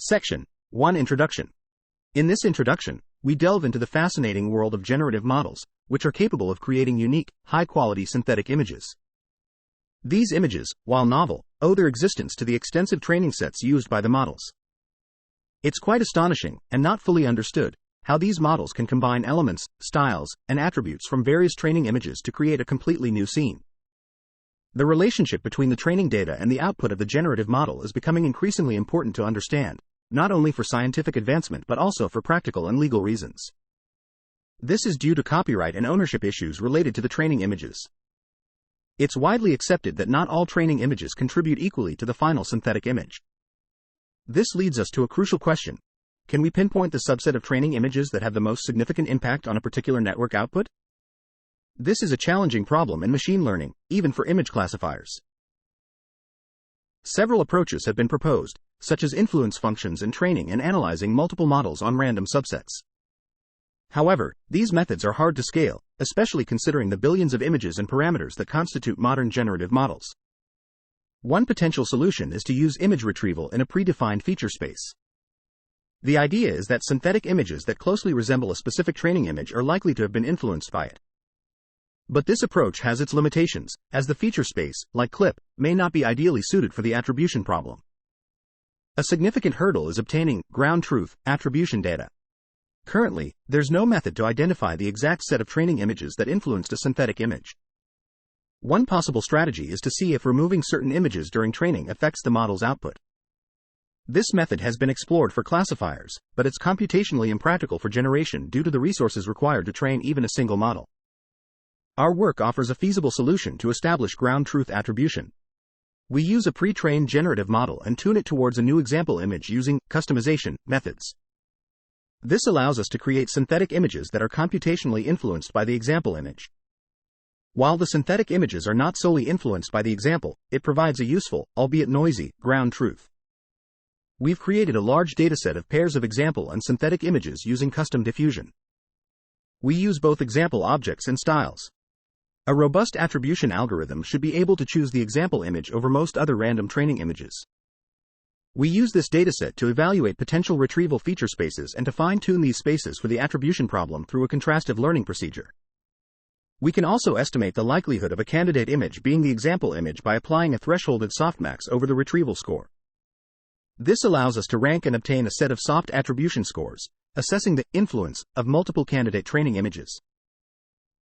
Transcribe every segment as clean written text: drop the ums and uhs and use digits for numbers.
Section 1 Introduction. In this introduction, we delve into the fascinating world of generative models, which are capable of creating unique, high-quality synthetic images. These images, while novel, owe their existence to the extensive training sets used by the models. It's quite astonishing, and not fully understood, how these models can combine elements, styles, and attributes from various training images to create a completely new scene. The relationship between the training data and the output of the generative model is becoming increasingly important to understand, not only for scientific advancement but also for practical and legal reasons. This is due to copyright and ownership issues related to the training images. It's widely accepted that not all training images contribute equally to the final synthetic image. This leads us to a crucial question. Can we pinpoint the subset of training images that have the most significant impact on a particular network output? This is a challenging problem in machine learning, even for image classifiers. Several approaches have been proposed, such as influence functions in training and analyzing multiple models on random subsets. However, these methods are hard to scale, especially considering the billions of images and parameters that constitute modern generative models. One potential solution is to use image retrieval in a predefined feature space. The idea is that synthetic images that closely resemble a specific training image are likely to have been influenced by it. But this approach has its limitations, as the feature space, like CLIP, may not be ideally suited for the attribution problem. A significant hurdle is obtaining ground truth attribution data. Currently, there's no method to identify the exact set of training images that influenced a synthetic image. One possible strategy is to see if removing certain images during training affects the model's output. This method has been explored for classifiers, but it's computationally impractical for generation due to the resources required to train even a single model. Our work offers a feasible solution to establish ground truth attribution. We use a pre-trained generative model and tune it towards a new example image using customization methods. This allows us to create synthetic images that are computationally influenced by the example image. While the synthetic images are not solely influenced by the example, it provides a useful, albeit noisy, ground truth. We've created a large dataset of pairs of example and synthetic images using custom diffusion. We use both example objects and styles. A robust attribution algorithm should be able to choose the example image over most other random training images. We use this dataset to evaluate potential retrieval feature spaces and to fine-tune these spaces for the attribution problem through a contrastive learning procedure. We can also estimate the likelihood of a candidate image being the example image by applying a thresholded softmax over the retrieval score. This allows us to rank and obtain a set of soft attribution scores, assessing the influence of multiple candidate training images.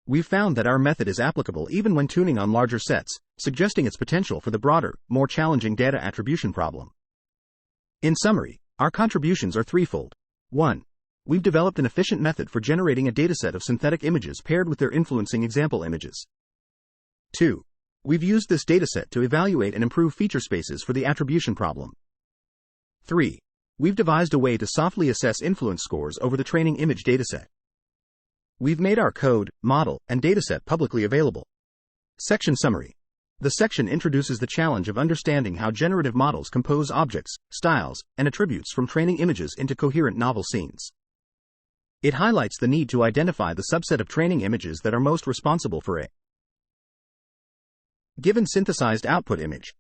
We've found that our method is applicable even when tuning on larger sets, suggesting its potential for the broader, more challenging data attribution problem. In summary, our contributions are threefold. 1. We've developed an efficient method for generating a dataset of synthetic images paired with their influencing example images. 2. We've used this dataset to evaluate and improve feature spaces for the attribution problem. 3. We've devised a way to softly assess influence scores over the training image dataset. We've made our code, model, and dataset publicly available. Section Summary. The section introduces the challenge of understanding how generative models compose objects, styles, and attributes from training images into coherent novel scenes. It highlights the need to identify the subset of training images that are most responsible for a given synthesized output image.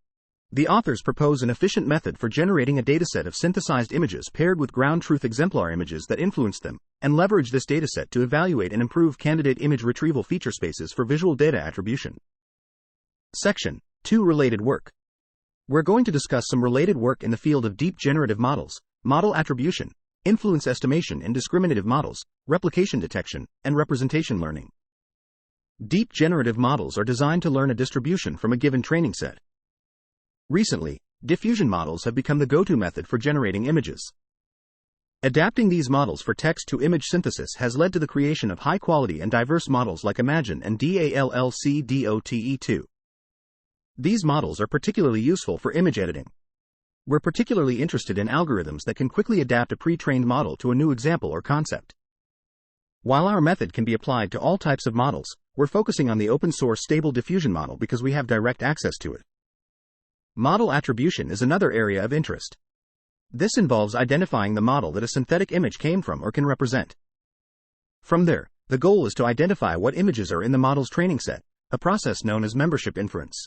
The authors propose an efficient method for generating a dataset of synthesized images paired with ground truth exemplar images that influence them, and leverage this dataset to evaluate and improve candidate image retrieval feature spaces for visual data attribution. Section 2 Related Work. We're going to discuss some related work in the field of deep generative models, model attribution, influence estimation in discriminative models, replication detection, and representation learning. Deep generative models are designed to learn a distribution from a given training set. Recently, diffusion models have become the go-to method for generating images. Adapting these models for text-to-image synthesis has led to the creation of high-quality and diverse models like Imagine and DALLC-DOTE2. These models are particularly useful for image editing. We're particularly interested in algorithms that can quickly adapt a pre-trained model to a new example or concept. While our method can be applied to all types of models, we're focusing on the open-source Stable Diffusion model because we have direct access to it. Model attribution is another area of interest. This involves identifying the model that a synthetic image came from or can represent. From there, the goal is to identify what images are in the model's training set, a process known as membership inference.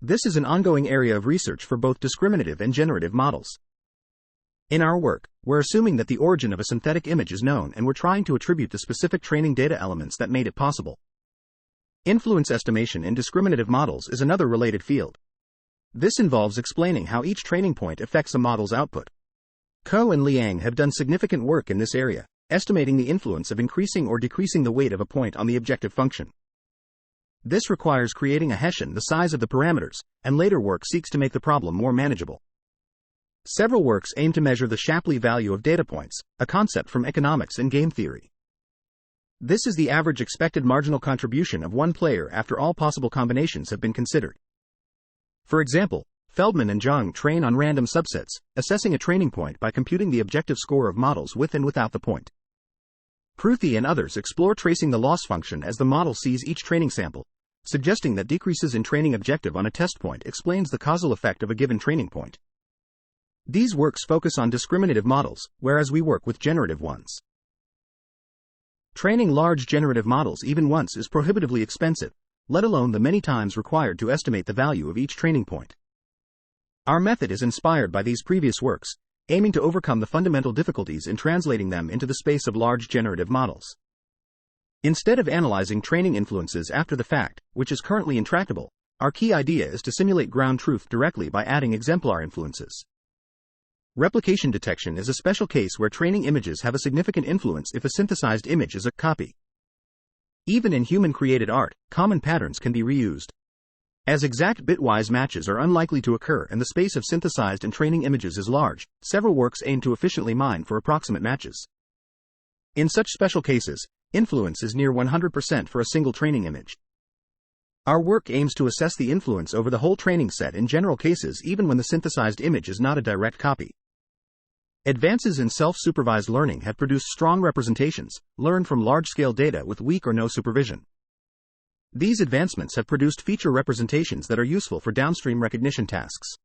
This is an ongoing area of research for both discriminative and generative models. In our work, we're assuming that the origin of a synthetic image is known and we're trying to attribute the specific training data elements that made it possible. Influence estimation in discriminative models is another related field. This involves explaining how each training point affects a model's output. Ko and Liang have done significant work in this area, estimating the influence of increasing or decreasing the weight of a point on the objective function. This requires creating a Hessian the size of the parameters, and later work seeks to make the problem more manageable. Several works aim to measure the Shapley value of data points, a concept from economics and game theory. This is the average expected marginal contribution of one player after all possible combinations have been considered. For example, Feldman and Zhang train on random subsets, assessing a training point by computing the objective score of models with and without the point. Pruthi and others explore tracing the loss function as the model sees each training sample, suggesting that decreases in training objective on a test point explains the causal effect of a given training point. These works focus on discriminative models, whereas we work with generative ones. Training large generative models even once is prohibitively expensive, let alone the many times required to estimate the value of each training point. Our method is inspired by these previous works, aiming to overcome the fundamental difficulties in translating them into the space of large generative models. Instead of analyzing training influences after the fact, which is currently intractable, our key idea is to simulate ground truth directly by adding exemplar influences. Replication detection is a special case where training images have a significant influence if a synthesized image is a copy. Even in human-created art, common patterns can be reused. As exact bitwise matches are unlikely to occur and the space of synthesized and training images is large, several works aim to efficiently mine for approximate matches. In such special cases, influence is near 100% for a single training image. Our work aims to assess the influence over the whole training set in general cases even when the synthesized image is not a direct copy. Advances in self-supervised learning have produced strong representations, learned from large-scale data with weak or no supervision. These advancements have produced feature representations that are useful for downstream recognition tasks.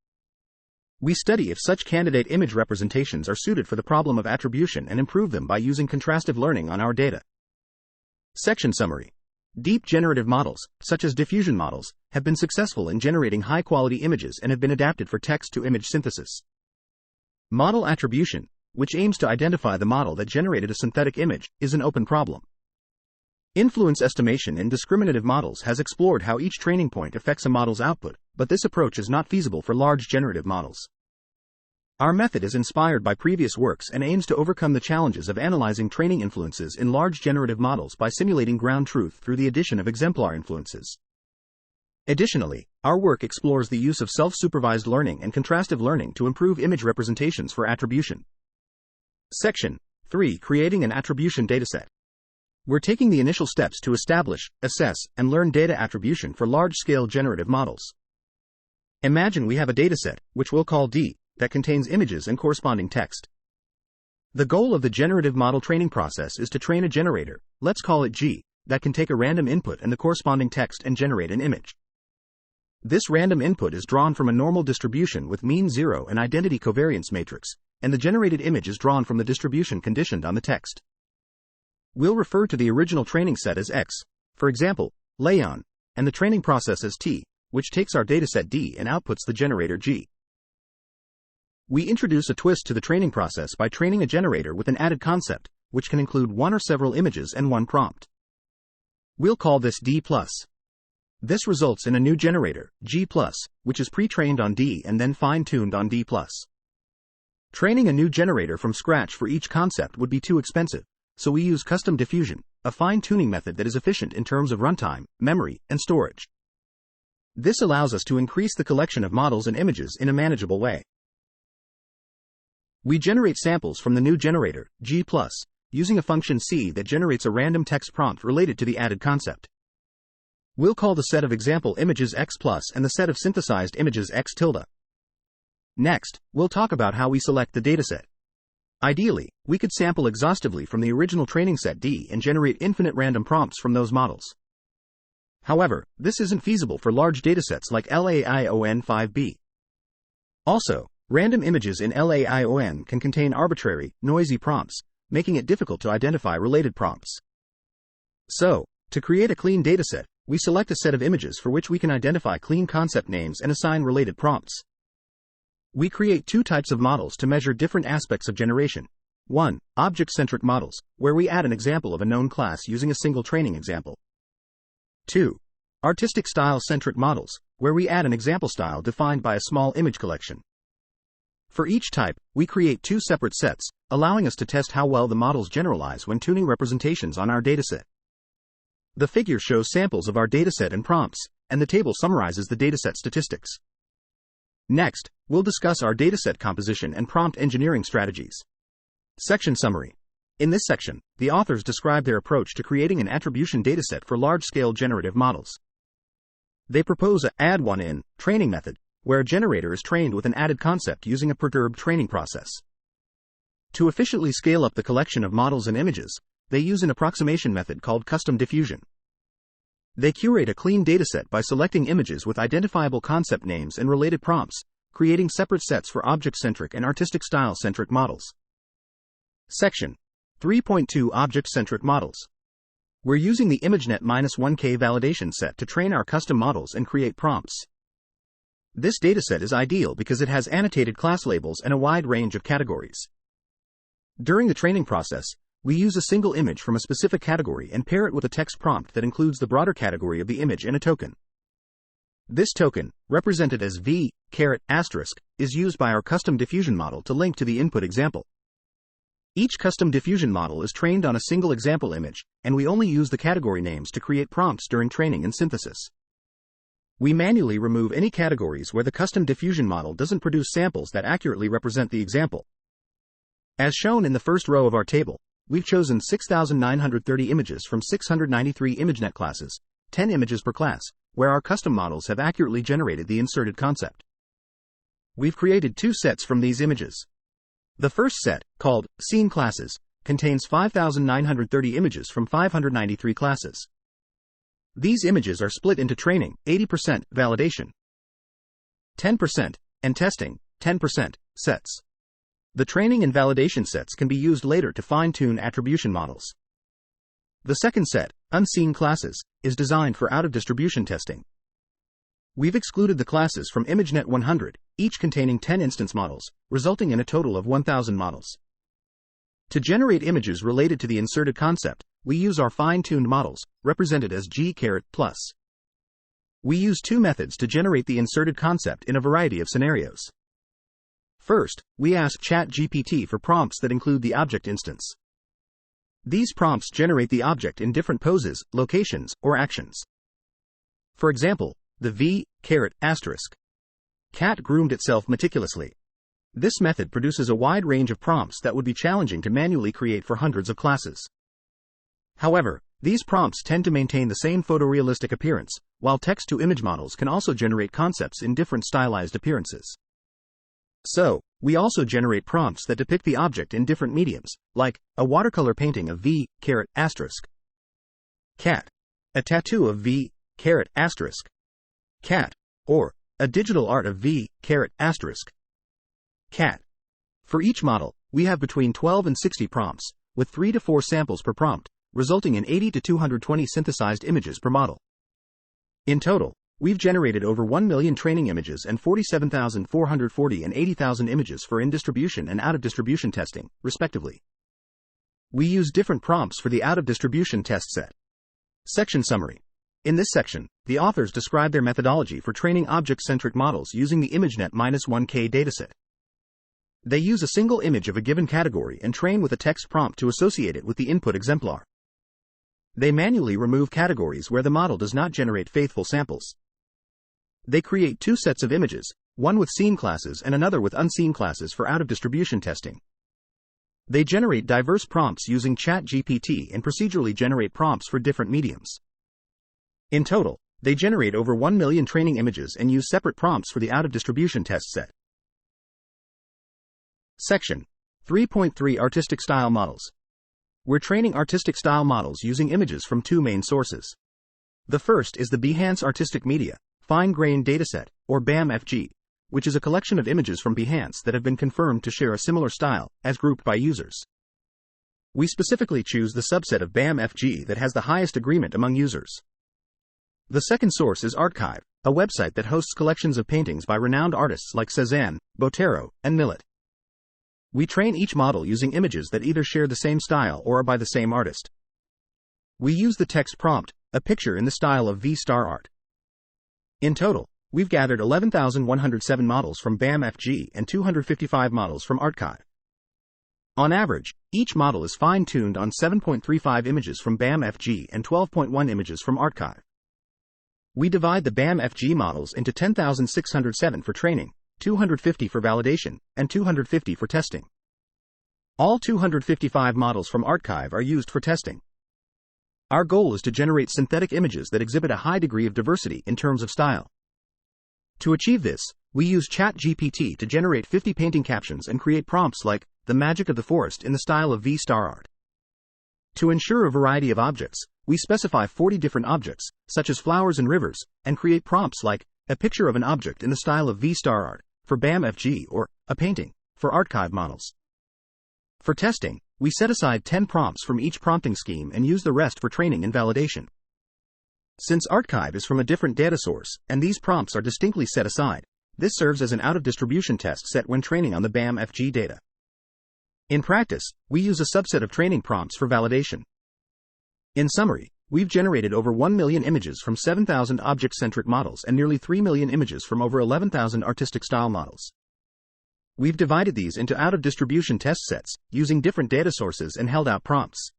We study if such candidate image representations are suited for the problem of attribution and improve them by using contrastive learning on our data. Section summary. Deep generative models, such as diffusion models, have been successful in generating high-quality images and have been adapted for text-to-image synthesis. Model attribution, which aims to identify the model that generated a synthetic image, is an open problem. Influence estimation in discriminative models has explored how each training point affects a model's output, but this approach is not feasible for large generative models. Our method is inspired by previous works and aims to overcome the challenges of analyzing training influences in large generative models by simulating ground truth through the addition of exemplar influences. Additionally, our work explores the use of self-supervised learning and contrastive learning to improve image representations for attribution. Section 3. Creating an attribution dataset. We're taking the initial steps to establish, assess, and learn data attribution for large-scale generative models. Imagine we have a dataset, which we'll call D, that contains images and corresponding text. The goal of the generative model training process is to train a generator, let's call it G, that can take a random input and the corresponding text and generate an image. This random input is drawn from a normal distribution with mean zero and identity covariance matrix, and the generated image is drawn from the distribution conditioned on the text. We'll refer to the original training set as X, for example, Leon, and the training process as T, which takes our dataset D and outputs the generator G. We introduce a twist to the training process by training a generator with an added concept, which can include one or several images and one prompt. We'll call this D+. This results in a new generator, G+, which is pre-trained on D and then fine-tuned on D+. Training a new generator from scratch for each concept would be too expensive, so we use custom diffusion, a fine-tuning method that is efficient in terms of runtime, memory, and storage. This allows us to increase the collection of models and images in a manageable way. We generate samples from the new generator, G+, using a function C that generates a random text prompt related to the added concept. We'll call the set of example images X+ and the set of synthesized images X tilde. Next, we'll talk about how we select the dataset. Ideally, we could sample exhaustively from the original training set D and generate infinite random prompts from those models. However, this isn't feasible for large datasets like LAION5B. Also, random images in LAION can contain arbitrary, noisy prompts, making it difficult to identify related prompts. So, to create a clean dataset, we select a set of images for which we can identify clean concept names and assign related prompts. We create two types of models to measure different aspects of generation. 1. Object-centric models, where we add an example of a known class using a single training example. 2. Artistic style-centric models, where we add an example style defined by a small image collection. For each type, we create two separate sets, allowing us to test how well the models generalize when tuning representations on our dataset. The figure shows samples of our dataset and prompts, and the table summarizes the dataset statistics. Next, we'll discuss our dataset composition and prompt engineering strategies. Section Summary. In this section, the authors describe their approach to creating an attribution dataset for large-scale generative models. They propose a add one in training method, where a generator is trained with an added concept using a perturbed training process. To efficiently scale up the collection of models and images, they use an approximation method called custom diffusion. They curate a clean dataset by selecting images with identifiable concept names and related prompts, creating separate sets for object-centric and artistic style-centric models. Section 3.2 Object-centric models. We're using the ImageNet-1K validation set to train our custom models and create prompts. This dataset is ideal because it has annotated class labels and a wide range of categories. During the training process, we use a single image from a specific category and pair it with a text prompt that includes the broader category of the image and a token. This token, represented as v***, is used by our custom diffusion model to link to the input example. Each custom diffusion model is trained on a single example image, and we only use the category names to create prompts during training and synthesis. We manually remove any categories where the custom diffusion model doesn't produce samples that accurately represent the example. As shown in the first row of our table, we've chosen 6,930 images from 693 ImageNet classes, 10 images per class, where our custom models have accurately generated the inserted concept. We've created two sets from these images. The first set, called Scene Classes, contains 5,930 images from 593 classes. These images are split into training, 80%, validation, 10%, and testing, 10%, sets. The training and validation sets can be used later to fine-tune attribution models. The second set, Unseen Classes, is designed for out-of-distribution testing. We've excluded the classes from ImageNet 100, each containing 10 instance models, resulting in a total of 1,000 models. To generate images related to the inserted concept, we use our fine-tuned models, represented as G+. We use two methods to generate the inserted concept in a variety of scenarios. First, we ask ChatGPT for prompts that include the object instance. These prompts generate the object in different poses, locations, or actions. For example, the v***, cat groomed itself meticulously. This method produces a wide range of prompts that would be challenging to manually create for hundreds of classes. However, these prompts tend to maintain the same photorealistic appearance, while text-to-image models can also generate concepts in different stylized appearances. So, we also generate prompts that depict the object in different mediums, like a watercolor painting of v***, cat, a tattoo of v***, cat, or a digital art of v***, cat. For each model, we have between 12 and 60 prompts, with 3 to 4 samples per prompt, resulting in 80 to 220 synthesized images per model. In total, we've generated over 1 million training images and 47,440 and 80,000 images for in-distribution and out-of-distribution testing, respectively. We use different prompts for the out-of-distribution test set. Section Summary. In this section, the authors describe their methodology for training object-centric models using the ImageNet-1K dataset. They use a single image of a given category and train with a text prompt to associate it with the input exemplar. They manually remove categories where the model does not generate faithful samples. They create two sets of images, one with scene classes and another with unseen classes for out-of-distribution testing. They generate diverse prompts using ChatGPT and procedurally generate prompts for different mediums. In total, they generate over 1 million training images and use separate prompts for the out-of-distribution test set. Section 3.3 Artistic Style Models. We're training artistic style models using images from two main sources. The first is the Behance Artistic Media Fine-Grained Dataset, or BAM-FG, which is a collection of images from Behance that have been confirmed to share a similar style, as grouped by users. We specifically choose the subset of BAM-FG that has the highest agreement among users. The second source is Archive, a website that hosts collections of paintings by renowned artists like Cézanne, Botero, and Millet. We train each model using images that either share the same style or are by the same artist. We use the text prompt, a picture in the style of V-star art. In total, we've gathered 11,107 models from BAM-FG and 255 models from Archive. On average, each model is fine-tuned on 7.35 images from BAM-FG and 12.1 images from Archive. We divide the BAM-FG models into 10,607 for training, 250 for validation, and 250 for testing. All 255 models from Archive are used for testing. Our goal is to generate synthetic images that exhibit a high degree of diversity in terms of style. To achieve this, we use ChatGPT to generate 50 painting captions and create prompts like, "The magic of the forest" in the style of V-star art. To ensure a variety of objects, we specify 40 different objects, such as flowers and rivers, and create prompts like, "A picture of an object in the style of V-star art" for BAM-FG or "A painting" for Archive models. For testing, we set aside 10 prompts from each prompting scheme and use the rest for training and validation. Since Archive is from a different data source, and these prompts are distinctly set aside, this serves as an out-of-distribution test set when training on the BAM-FG data. In practice, we use a subset of training prompts for validation. In summary, we've generated over 1 million images from 7,000 object-centric models and nearly 3 million images from over 11,000 artistic style models. We've divided these into out-of-distribution test sets, using different data sources and held out prompts.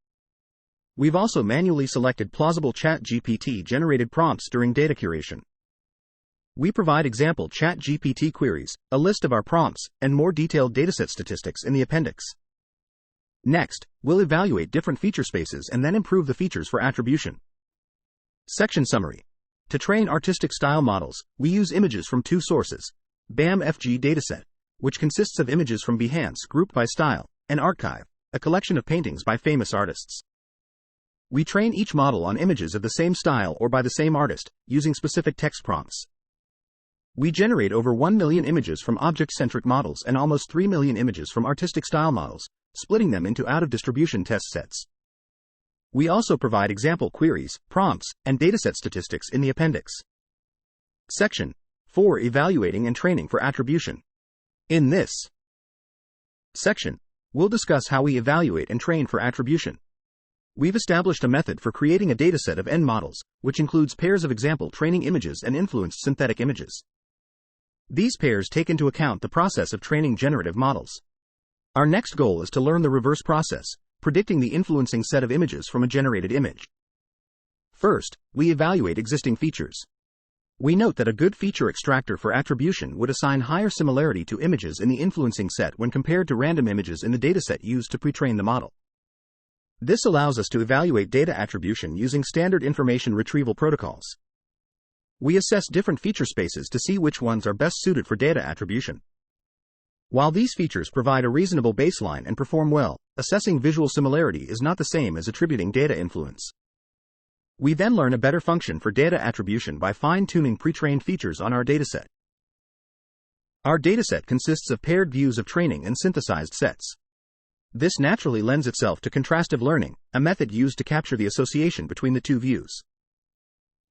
We've also manually selected plausible ChatGPT-generated prompts during data curation. We provide example ChatGPT queries, a list of our prompts, and more detailed dataset statistics in the appendix. Next, we'll evaluate different feature spaces and then improve the features for attribution. Section Summary. To train artistic style models, we use images from two sources: BAM-FG dataset, which consists of images from Behance grouped by style, and Archive, a collection of paintings by famous artists. We train each model on images of the same style or by the same artist, using specific text prompts. We generate over 1 million images from object-centric models and almost 3 million images from artistic style models, splitting them into out-of-distribution test sets. We also provide example queries, prompts, and dataset statistics in the appendix. Section 4. Evaluating and training for attribution. In this section, we'll discuss how we evaluate and train for attribution. We've established a method for creating a dataset of N models, which includes pairs of example training images and influenced synthetic images. These pairs take into account the process of training generative models. Our next goal is to learn the reverse process, predicting the influencing set of images from a generated image. First, we evaluate existing features. We note that a good feature extractor for attribution would assign higher similarity to images in the influencing set when compared to random images in the dataset used to pre-train the model. This allows us to evaluate data attribution using standard information retrieval protocols. We assess different feature spaces to see which ones are best suited for data attribution. While these features provide a reasonable baseline and perform well, assessing visual similarity is not the same as attributing data influence. We then learn a better function for data attribution by fine-tuning pre-trained features on our dataset. Our dataset consists of paired views of training and synthesized sets. This naturally lends itself to contrastive learning, a method used to capture the association between the two views.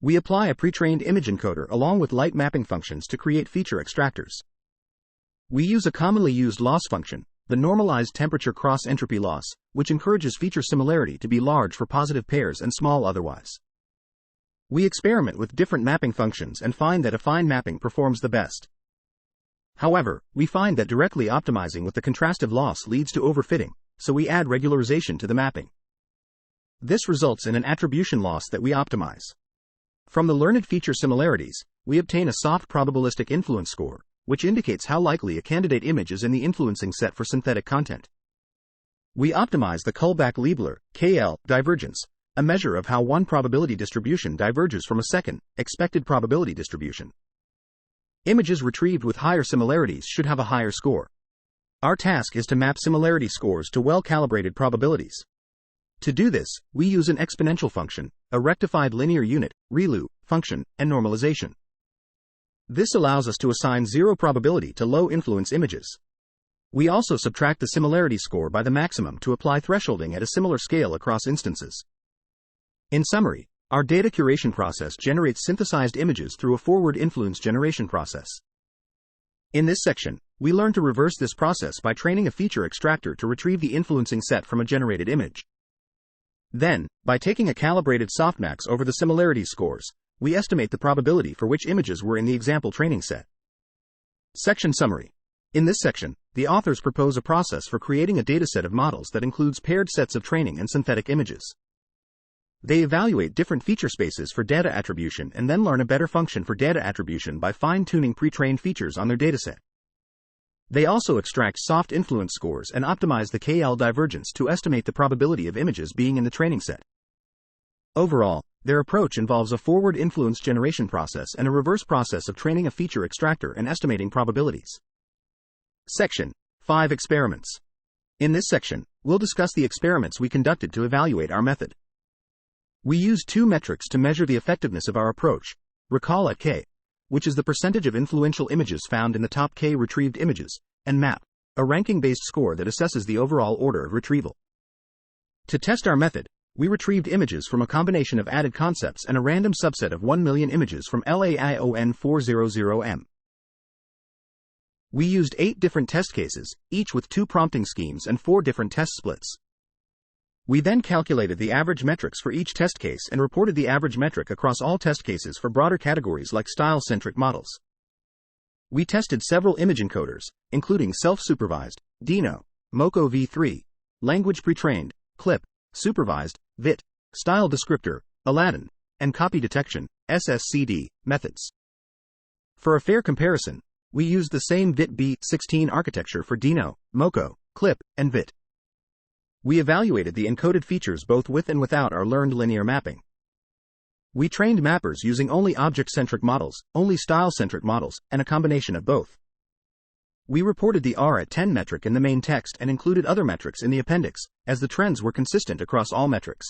We apply a pre-trained image encoder along with light mapping functions to create feature extractors. We use a commonly used loss function, the normalized temperature cross-entropy loss, which encourages feature similarity to be large for positive pairs and small otherwise. We experiment with different mapping functions and find that affine mapping performs the best. However, we find that directly optimizing with the contrastive loss leads to overfitting, so we add regularization to the mapping. This results in an attribution loss that we optimize. From the learned feature similarities, we obtain a soft probabilistic influence score, which indicates how likely a candidate image is in the influencing set for synthetic content. We optimize the Kullback-Leibler (KL) divergence, a measure of how one probability distribution diverges from a second, expected probability distribution. Images retrieved with higher similarities should have a higher score. Our task is to map similarity scores to well-calibrated probabilities. To do this, we use an exponential function, a rectified linear unit, ReLU, function, and normalization. This allows us to assign zero probability to low-influence images. We also subtract the similarity score by the maximum to apply thresholding at a similar scale across instances. In summary, Our data curation process generates synthesized images through a forward influence generation process. In this section, we learn to reverse this process by training a feature extractor to retrieve the influencing set from a generated image. Then, by taking a calibrated softmax over the similarity scores, we estimate the probability for which images were in the example training set. Section Summary. In this section, the authors propose a process for creating a dataset of models that includes paired sets of training and synthetic images. They evaluate different feature spaces for data attribution and then learn a better function for data attribution by fine-tuning pre-trained features on their dataset. They also extract soft influence scores and optimize the KL divergence to estimate the probability of images being in the training set. Overall, their approach involves a forward influence generation process and a reverse process of training a feature extractor and estimating probabilities. Section 5 Experiments. In this section, we'll discuss the experiments we conducted to evaluate our method. We used two metrics to measure the effectiveness of our approach: recall at K, which is the percentage of influential images found in the top K retrieved images, and map, a ranking-based score that assesses the overall order of retrieval. To test our method, we retrieved images from a combination of added concepts and a random subset of 1 million images from LAION400M. We used 8 different test cases, each with 2 prompting schemes and 4 different test splits. We then calculated the average metrics for each test case and reported the average metric across all test cases for broader categories like style-centric models. We tested several image encoders, including self-supervised, Dino, MoCo v3, language pre-trained, clip, supervised, VIT, style descriptor, Aladdin, and copy detection, SSCD, methods. For a fair comparison, we used the same VIT B16 architecture for Dino, MoCo, clip, and VIT. We evaluated the encoded features both with and without our learned linear mapping. We trained mappers using only object-centric models, only style-centric models, and a combination of both. We reported the R at 10 metric in the main text and included other metrics in the appendix, as the trends were consistent across all metrics.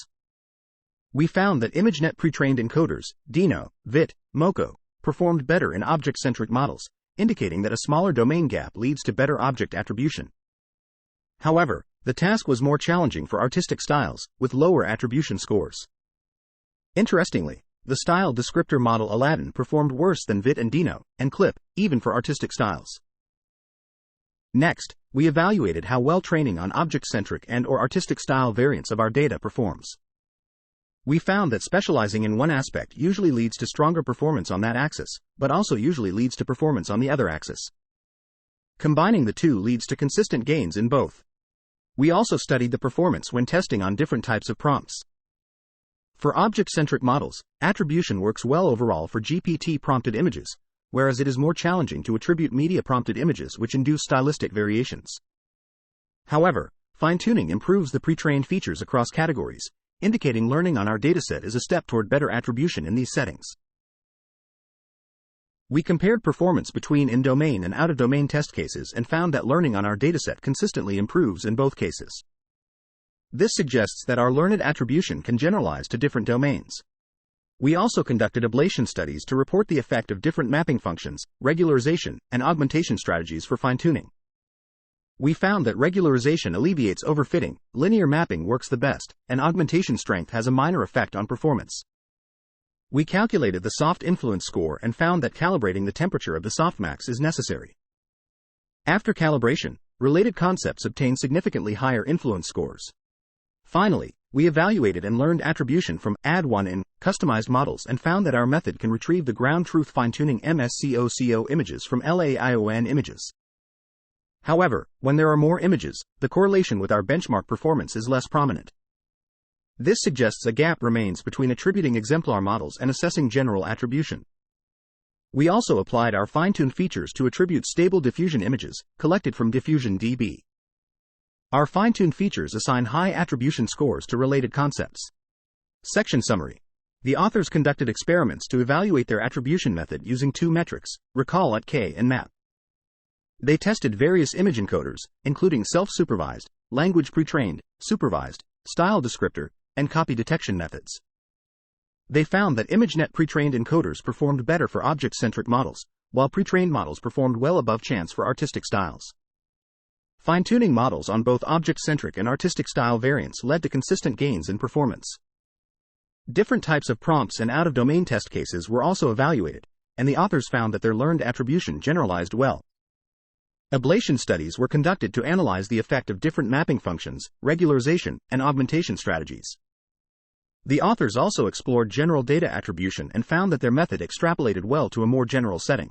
We found that ImageNet pre-trained encoders, Dino, VIT, MoCo, performed better in object-centric models, indicating that a smaller domain gap leads to better object attribution. However, the task was more challenging for artistic styles, with lower attribution scores. Interestingly, the style descriptor model Aladdin performed worse than VIT and Dino, and clip, even for artistic styles. Next, we evaluated how well training on object-centric and/or artistic style variants of our data performs. We found that specializing in one aspect usually leads to stronger performance on that axis, but also usually leads to performance on the other axis. Combining the two leads to consistent gains in both. We also studied the performance when testing on different types of prompts. For object-centric models, attribution works well overall for GPT-prompted images, whereas it is more challenging to attribute media-prompted images which induce stylistic variations. However, fine-tuning improves the pre-trained features across categories, indicating learning on our dataset is a step toward better attribution in these settings. We compared performance between in-domain and out-of-domain test cases and found that learning on our dataset consistently improves in both cases. This suggests that our learned attribution can generalize to different domains. We also conducted ablation studies to report the effect of different mapping functions, regularization, and augmentation strategies for fine-tuning. We found that regularization alleviates overfitting, linear mapping works the best, and augmentation strength has a minor effect on performance. We calculated the soft influence score and found that calibrating the temperature of the softmax is necessary. After calibration, related concepts obtain significantly higher influence scores. Finally, we evaluated and learned attribution from Add1 in customized models and found that our method can retrieve the ground truth fine-tuning MSCOCO images from LAION images. However, when there are more images, the correlation with our benchmark performance is less prominent. This suggests a gap remains between attributing exemplar models and assessing general attribution. We also applied our fine-tuned features to attribute stable diffusion images, collected from Diffusion-DB. Our fine-tuned features assign high attribution scores to related concepts. Section Summary. The authors conducted experiments to evaluate their attribution method using two metrics, recall at K and map. They tested various image encoders, including self-supervised, language pre-trained, supervised, style descriptor, and copy detection methods. They found that ImageNet pre-trained encoders performed better for object-centric models, while pre-trained models performed well above chance for artistic styles. Fine-tuning models on both object-centric and artistic style variants led to consistent gains in performance. Different types of prompts and out-of-domain test cases were also evaluated, and the authors found that their learned attribution generalized well. Ablation studies were conducted to analyze the effect of different mapping functions, regularization, and augmentation strategies. The authors also explored general data attribution and found that their method extrapolated well to a more general setting.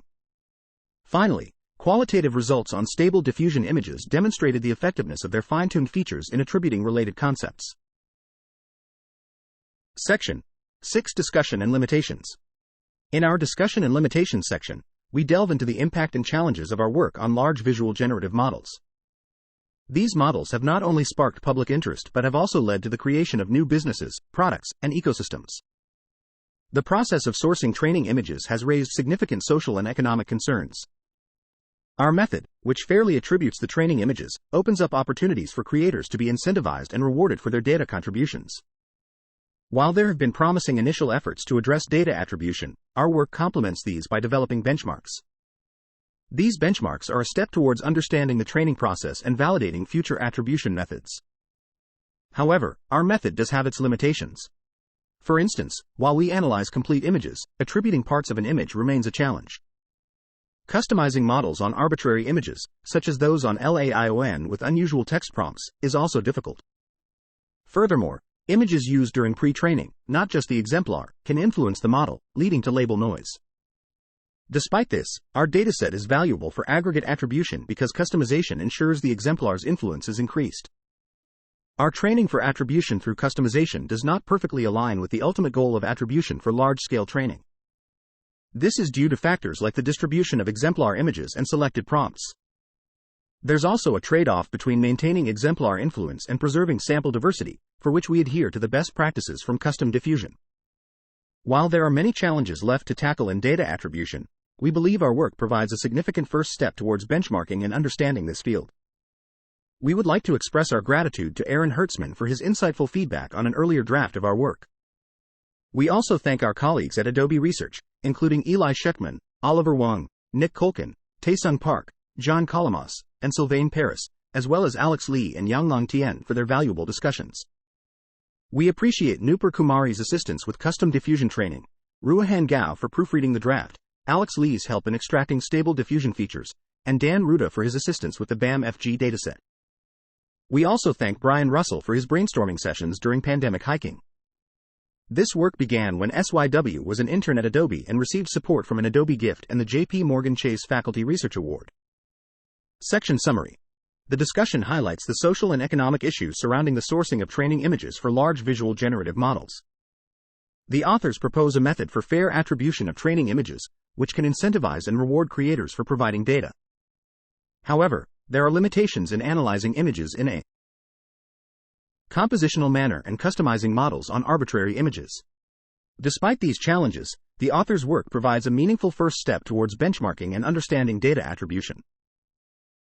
Finally, qualitative results on stable diffusion images demonstrated the effectiveness of their fine-tuned features in attributing related concepts. Section 6: Discussion and Limitations. In our Discussion and Limitations section, we delve into the impact and challenges of our work on large visual generative models. These models have not only sparked public interest but have also led to the creation of new businesses, products, and ecosystems. The process of sourcing training images has raised significant social and economic concerns. Our method, which fairly attributes the training images, opens up opportunities for creators to be incentivized and rewarded for their data contributions. While there have been promising initial efforts to address data attribution, our work complements these by developing benchmarks. These benchmarks are a step towards understanding the training process and validating future attribution methods. However, our method does have its limitations. For instance, while we analyze complete images, attributing parts of an image remains a challenge. Customizing models on arbitrary images, such as those on LAION with unusual text prompts, is also difficult. Furthermore, images used during pre-training, not just the exemplar, can influence the model, leading to label noise. Despite this, our dataset is valuable for aggregate attribution because customization ensures the exemplar's influence is increased. Our training for attribution through customization does not perfectly align with the ultimate goal of attribution for large-scale training. This is due to factors like the distribution of exemplar images and selected prompts. There's also a trade-off between maintaining exemplar influence and preserving sample diversity, for which we adhere to the best practices from custom diffusion. While there are many challenges left to tackle in data attribution, we believe our work provides a significant first step towards benchmarking and understanding this field. We would like to express our gratitude to Aaron Hertzman for his insightful feedback on an earlier draft of our work. We also thank our colleagues at Adobe Research, including Eli Sheckman, Oliver Wang, Nick Kolkin, Taesung Park, John Kalamas, and Sylvain Paris, as well as Alex Lee and Yanglong Tian for their valuable discussions. We appreciate Nupur Kumari's assistance with custom diffusion training, Ruahan Gao for proofreading the draft, Alex Lee's help in extracting stable diffusion features, and Dan Ruda for his assistance with the BAM-FG dataset. We also thank Brian Russell for his brainstorming sessions during pandemic hiking. This work began when SYW was an intern at Adobe and received support from an Adobe gift and the J.P. Morgan Chase Faculty Research Award. Section Summary. The discussion highlights the social and economic issues surrounding the sourcing of training images for large visual generative models. The authors propose a method for fair attribution of training images, which can incentivize and reward creators for providing data. However, there are limitations in analyzing images in a compositional manner and customizing models on arbitrary images. Despite these challenges, the author's work provides a meaningful first step towards benchmarking and understanding data attribution.